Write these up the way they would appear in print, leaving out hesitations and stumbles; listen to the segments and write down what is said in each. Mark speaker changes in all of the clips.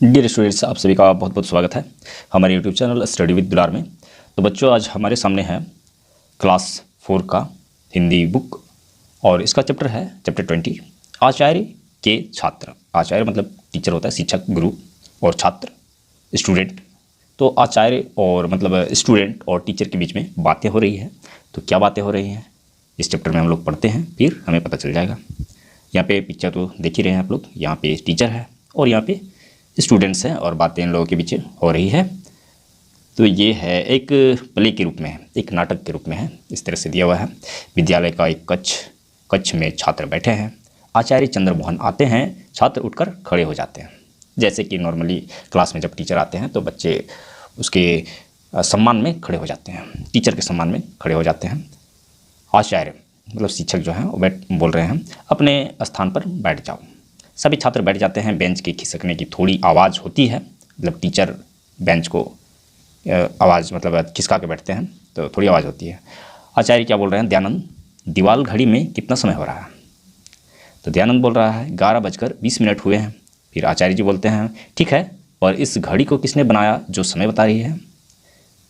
Speaker 1: Dear students, आप सभी का बहुत बहुत स्वागत है हमारे यूट्यूब चैनल स्टडी विद दुलार में। तो बच्चों, आज हमारे सामने है क्लास 4 का हिंदी बुक और इसका चैप्टर है चैप्टर 20, आचार्य के छात्र। आचार्य मतलब टीचर होता है, शिक्षक, गुरु, और छात्र स्टूडेंट। तो आचार्य और मतलब स्टूडेंट और टीचर के बीच में बातें हो रही है। तो क्या बातें हो रही हैं इस चैप्टर में हम लोग पढ़ते हैं, फिर हमें पता चल जाएगा। यहाँ पे पिक्चर तो देख ही रहे हैं आप लोग, यहाँ पे टीचर है और यहाँ पे स्टूडेंट्स हैं और बातें इन लोगों के बीच हो रही है। तो ये है एक प्ले के रूप में है, एक नाटक के रूप में है, इस तरह से दिया हुआ है। विद्यालय का एक कक्ष में छात्र बैठे हैं। आचार्य चंद्रमोहन आते हैं, छात्र उठकर खड़े हो जाते हैं। जैसे कि नॉर्मली क्लास में जब टीचर आते हैं तो बच्चे उसके सम्मान में खड़े हो जाते हैं, टीचर के सम्मान में खड़े हो जाते हैं। आचार्य मतलब शिक्षक जो हैं वो बोल रहे हैं, अपने स्थान पर बैठ जाओ। सभी छात्र बैठ जाते हैं। बेंच के खिसकने की थोड़ी आवाज़ होती है, मतलब टीचर बेंच को आवाज़ मतलब खिसका के बैठते हैं तो थोड़ी आवाज़ होती है। आचार्य क्या बोल रहे हैं, दयानंद दीवाल घड़ी में कितना समय हो रहा है? तो दयानंद बोल रहा है 11:20 हुए हैं। फिर आचार्य जी बोलते हैं, ठीक है, और इस घड़ी को किसने बनाया जो समय बता रही है?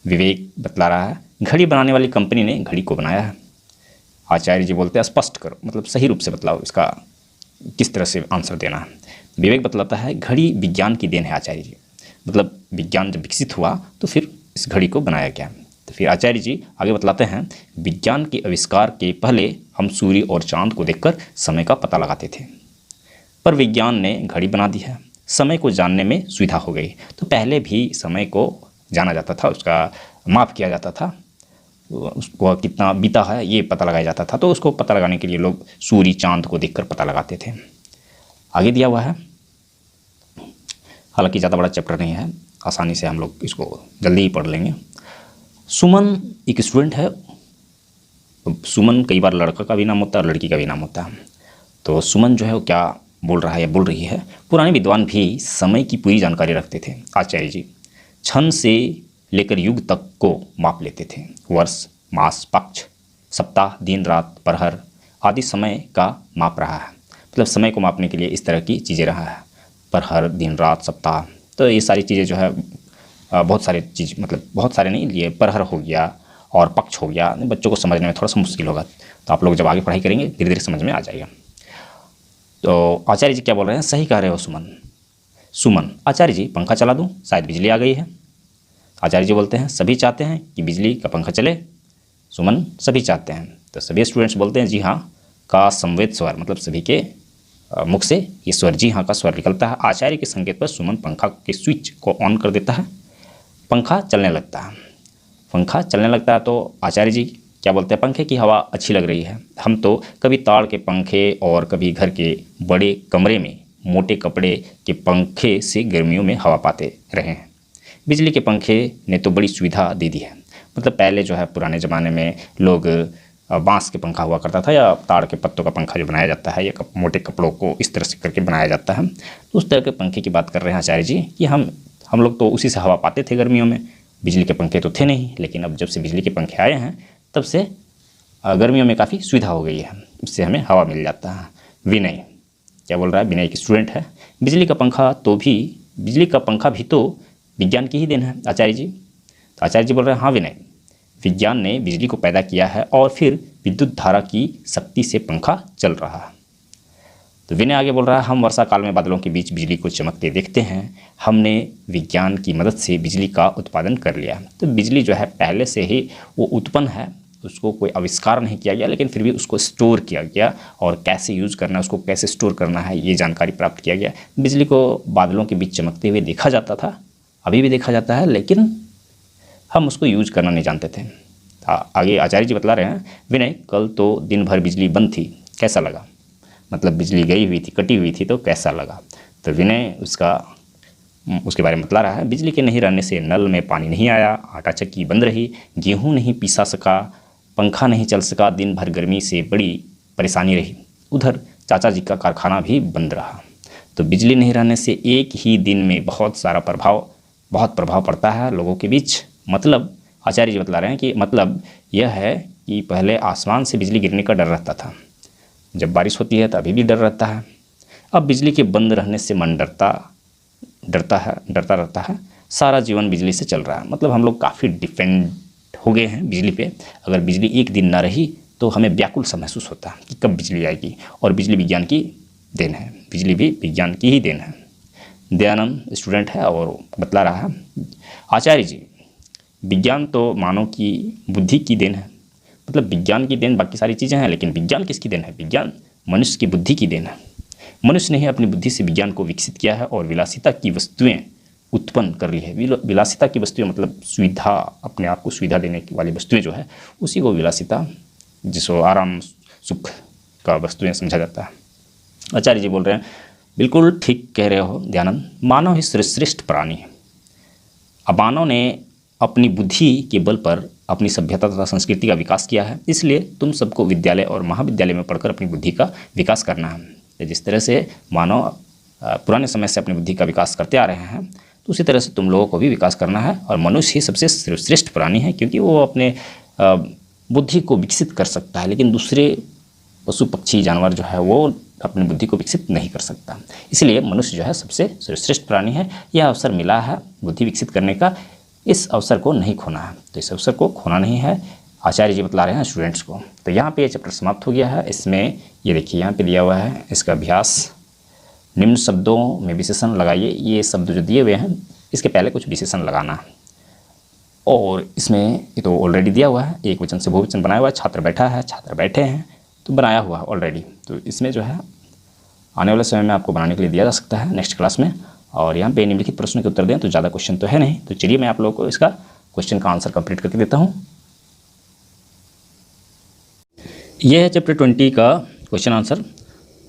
Speaker 1: विवेक बतला रहा है, घड़ी बनाने वाली कंपनी ने घड़ी को बनाया है। आचार्य जी बोलते हैं, स्पष्ट करो, मतलब सही रूप से बतलाओ, इसका किस तरह से आंसर देना है। विवेक बतलाता है, घड़ी विज्ञान की देन है आचार्य जी, मतलब विज्ञान जब विकसित हुआ तो फिर इस घड़ी को बनाया गया। तो फिर आचार्य जी आगे बतलाते हैं, विज्ञान के आविष्कार के पहले हम सूर्य और चांद को देखकर समय का पता लगाते थे, पर विज्ञान ने घड़ी बना दी है, समय को जानने में सुविधा हो गई। तो पहले भी समय को जाना जाता था, उसका माप किया जाता था, उसको कितना बीता है ये पता लगाया जाता था। तो उसको पता लगाने के लिए लोग सूर्य चांद को देखकर पता लगाते थे। आगे दिया हुआ है, हालांकि ज़्यादा बड़ा चैप्टर नहीं है, आसानी से हम लोग इसको जल्दी ही पढ़ लेंगे। सुमन एक स्टूडेंट है। सुमन कई बार लड़का का भी नाम होता है और लड़की का भी नाम होता है। तो सुमन जो है वो क्या बोल रहा है या बोल रही है, पुराने विद्वान भी समय की पूरी जानकारी रखते थे आचार्य जी, क्षण से लेकर युग तक को माप लेते थे। वर्ष, मास, पक्ष, सप्ताह, दिन, रात, प्रहर आदि समय का माप रहा है, मतलब समय को मापने के लिए इस तरह की चीज़ें रहा है। प्रहर, दिन, रात, सप्ताह, तो ये सारी चीज़ें जो है बहुत सारे चीज़, मतलब बहुत सारे नहीं, ये प्रहर हो गया और पक्ष हो गया, बच्चों को समझने में थोड़ा सा मुश्किल होगा। तो आप लोग जब आगे पढ़ाई करेंगे धीरे धीरे समझ में आ जाएगा। तो आचार्य जी क्या बोल रहे हैं, सही कह रहे हो सुमन। सुमन, आचार्य जी पंखा चला दूँ, शायद बिजली आ गई है। आचार्य जी बोलते हैं, सभी चाहते हैं कि बिजली का पंखा चले। सुमन, सभी चाहते हैं। तो सभी स्टूडेंट्स बोलते हैं, जी हाँ का संवेद स्वर, मतलब सभी के मुख से ये स्वर जी हाँ का स्वर निकलता है। आचार्य के संकेत पर सुमन पंखा के स्विच को ऑन कर देता है, पंखा चलने लगता है। पंखा चलने लगता है तो आचार्य जी क्या बोलते हैं, पंखे की हवा अच्छी लग रही है। हम तो कभी ताड़ के पंखे और कभी घर के बड़े कमरे में मोटे कपड़े के पंखे से गर्मियों में हवा पाते रहे हैं। बिजली के पंखे ने तो बड़ी सुविधा दे दी है, मतलब पहले जो है पुराने ज़माने में लोग बांस के पंखा हुआ करता था या ताड़ के पत्तों का पंखा जो बनाया जाता है या मोटे कपड़ों को इस तरह से करके बनाया जाता है, तो उस तरह के पंखे की बात कर रहे हैं आचार्य जी कि हम लोग तो उसी से हवा पाते थे गर्मियों में। बिजली के पंखे तो थे नहीं, लेकिन अब जब से बिजली के पंखे आए हैं तब से गर्मियों में काफ़ी सुविधा हो गई है, उससे हमें हवा मिल जाता है। विनय क्या बोल रहा है, विनय एक स्टूडेंट है, बिजली का पंखा भी तो विज्ञान की ही देन है आचार्य जी। तो आचार्य जी बोल रहे हैं, हाँ विनय, विज्ञान ने बिजली को पैदा किया है और फिर विद्युत धारा की शक्ति से पंखा चल रहा है। तो विनय आगे बोल रहा है, हम वर्षा काल में बादलों के बीच बिजली को चमकते देखते हैं, हमने विज्ञान की मदद से बिजली का उत्पादन कर लिया। तो बिजली जो है पहले से ही वो उत्पन्न है, उसको कोई आविष्कार नहीं किया गया, लेकिन फिर भी उसको स्टोर किया गया और कैसे यूज़ करना है, उसको कैसे स्टोर करना है, ये जानकारी प्राप्त किया गया। बिजली को बादलों के बीच चमकते हुए देखा जाता था, अभी भी देखा जाता है, लेकिन हम उसको यूज करना नहीं जानते थे। आगे आचार्य जी बतला रहे हैं, विनय कल तो दिन भर बिजली बंद थी, कैसा लगा? मतलब बिजली गई हुई थी, कटी हुई थी, तो कैसा लगा? तो विनय उसके बारे में बतला रहा है, बिजली के नहीं रहने से नल में पानी नहीं आया, आटा चक्की बंद रही, गेहूँ नहीं पीसा सका, पंखा नहीं चल सका, दिन भर गर्मी से बड़ी परेशानी रही। उधर चाचा जी का कारखाना भी बंद रहा। तो बिजली नहीं रहने से एक ही दिन में बहुत प्रभाव पड़ता है लोगों के बीच। मतलब आचार्य जी बतला रहे हैं कि मतलब यह है कि पहले आसमान से बिजली गिरने का डर रहता था, जब बारिश होती है तो अभी भी डर रहता है। अब बिजली के बंद रहने से मन डरता डरता रहता है, सारा जीवन बिजली से चल रहा है। मतलब हम लोग काफ़ी डिपेंड हो गए हैं बिजली पे। अगर बिजली एक दिन ना रही तो हमें व्याकुल सा महसूस होता है कि कब बिजली आएगी। और बिजली विज्ञान की देन है, बिजली भी विज्ञान की ही देन है। दयानंद स्टूडेंट है और बतला रहा है, आचार्य जी विज्ञान तो मानव की बुद्धि की देन है। मतलब विज्ञान की देन बाकी सारी चीज़ें हैं, लेकिन विज्ञान किसकी देन है? विज्ञान मनुष्य की बुद्धि की देन है। मनुष्य ने ही अपनी बुद्धि से विज्ञान को विकसित किया है और विलासिता की वस्तुएं उत्पन्न कर रही है। विलासिता की वस्तुएं मतलब सुविधा, अपने आप को सुविधा देने वाली वस्तुएं जो है उसी को विलासिता, जिसको आराम सुख का वस्तुएं समझा जाता है। आचार्य जी बोल रहे हैं, बिल्कुल ठीक कह रहे हो दयानंद, मानव ही श्रेष्ठ प्राणी है। अब मानव ने अपनी बुद्धि के बल पर अपनी सभ्यता तथा संस्कृति का विकास किया है, इसलिए तुम सबको विद्यालय और महाविद्यालय में पढ़कर अपनी बुद्धि का विकास करना है। जिस तरह से मानव पुराने समय से अपनी बुद्धि का विकास करते आ रहे हैं, तो उसी तरह से तुम लोगों को भी विकास करना है। और मनुष्य ही सबसे श्रेष्ठ प्राणी है, क्योंकि वो अपने बुद्धि को विकसित कर सकता है, लेकिन दूसरे पशु पक्षी जानवर जो है वो अपनी बुद्धि को विकसित नहीं कर सकता। इसलिए मनुष्य जो है सबसे श्रेष्ठ प्राणी है। यह अवसर मिला है बुद्धि विकसित करने का, इस अवसर को नहीं खोना है। तो इस अवसर को खोना नहीं है, आचार्य जी बतला रहे हैं स्टूडेंट्स को। तो यहाँ पे ये चैप्टर समाप्त हो गया है। इसमें ये देखिए यहाँ पे दिया हुआ है इसका अभ्यास, निम्न शब्दों में विशेषण लगाइए। ये शब्द जो दिए हुए हैं इसके पहले कुछ विशेषण लगाना है। और इसमें ये तो ऑलरेडी दिया हुआ है, एक वचन से बहुवचन बनाया हुआ है, छात्र बैठा है, छात्र बैठे हैं, तो बनाया हुआ है ऑलरेडी। तो इसमें जो है आने वाले समय में आपको बनाने के लिए दिया जा सकता है नेक्स्ट क्लास में। और यहाँ पे निम्नलिखित प्रश्नों के उत्तर दें, तो ज़्यादा क्वेश्चन तो है नहीं। तो चलिए मैं आप लोगों को इसका क्वेश्चन का आंसर कंप्लीट करके देता हूँ। यह है चैप्टर 20 का क्वेश्चन आंसर।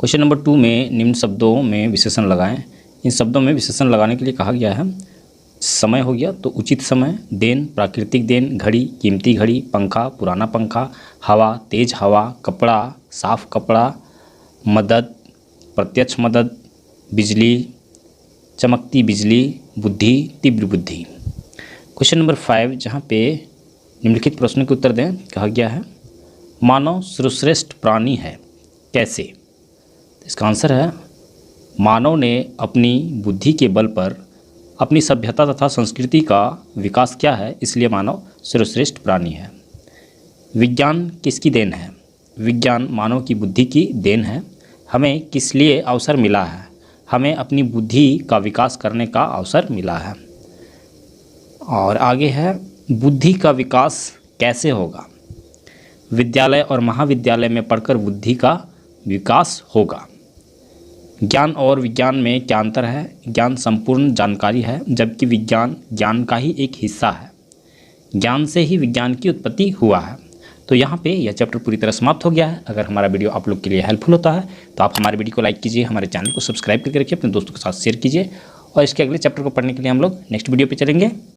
Speaker 1: क्वेश्चन नंबर 2 में निम्न शब्दों में विशेषण लगाएं। इन शब्दों में विशेषण लगाने के लिए कहा गया है, समय हो गया तो उचित समय, देन प्राकृतिक देन, घड़ी कीमती घड़ी, पंखा पुराना पंखा, हवा तेज हवा, कपड़ा साफ कपड़ा, मदद प्रत्यक्ष मदद, बिजली चमकती बिजली, बुद्धि तीव्र बुद्धि। क्वेश्चन नंबर 5 जहाँ पे निम्नलिखित प्रश्नों के उत्तर दें, कहा गया है मानव सर्वश्रेष्ठ प्राणी है, कैसे? इसका आंसर है, मानव ने अपनी बुद्धि के बल पर अपनी सभ्यता तथा संस्कृति का विकास किया है, इसलिए मानव सर्वश्रेष्ठ प्राणी है। विज्ञान किसकी देन है? विज्ञान मानव की बुद्धि की देन है। हमें किस लिए अवसर मिला है? हमें अपनी बुद्धि का विकास करने का अवसर मिला है। और आगे है, बुद्धि का विकास कैसे होगा? विद्यालय और महाविद्यालय में पढ़कर बुद्धि का विकास होगा। ज्ञान और विज्ञान में क्या अंतर है? ज्ञान संपूर्ण जानकारी है, जबकि विज्ञान ज्ञान का ही एक हिस्सा है। ज्ञान से ही विज्ञान की उत्पत्ति हुआ है। तो यहाँ पे यह चैप्टर पूरी तरह समाप्त हो गया है। अगर हमारा वीडियो आप लोग के लिए हेल्पफुल होता है तो आप हमारे वीडियो को लाइक कीजिए, हमारे चैनल को सब्सक्राइब करके रखिए, अपने दोस्तों के साथ शेयर कीजिए। और इसके अगले चैप्टर को पढ़ने के लिए हम लोग नेक्स्ट वीडियो पे चलेंगे।